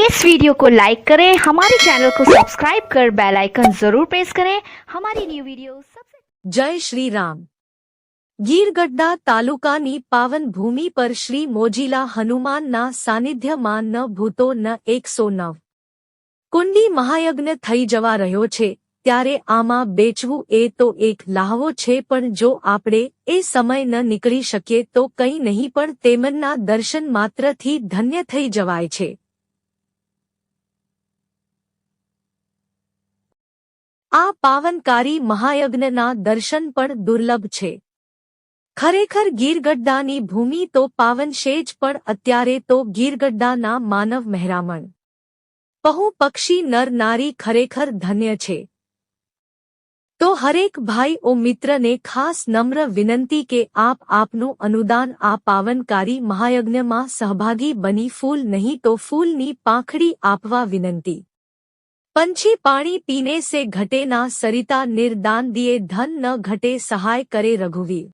इस वीडियो को लाइक करें, हमारे चैनल को सब्सक्राइब कर बेल आइकन जरूर प्रेस करें हमारी न्यू वीडियो सबसे। जय श्री राम। ગીરગઢડા તાલુકાની પાવન ભૂમિ પર શ્રી મોજીલા હનુમાનના સાનિધ્યમાં ન ભૂતો ન 109 કુંડી મહાયજ્ઞ થઈ જવા રહ્યો છે, ત્યારે આમાં બેચવું એ તો એક લહાવો છે, પણ જો આપણે એ સમય ન નીકળી શકીએ તો કંઈ નહીં, પણ તેમના દર્શન માત્રથી ધન્ય થઈ જવાય છે। આ પાવનકારી મહાયજ્ઞના દર્શન પણ દુર્લભ છે। ખરેખર ગીરગઢડાની ભૂમિ તો પાવન છે જ, પણ અત્યારે તો ગીરગઢડાના માનવ મહેરામણ પહુ પક્ષી નર નારી ખરેખર ધન્ય છે। તો હરેક ભાઈ ઓ મિત્રને ખાસ નમ્ર વિનંતી કે આપ આપનું અનુદાન આ પાવનકારી મહાયજ્ઞમાં સહભાગી બની ફૂલ નહીં તો ફૂલની પાંખડી આપવા વિનંતી। पंछी पानी पीने से घटे ना, सरिता निर्दान दिए धन न घटे, सहाय करे रघुवीर।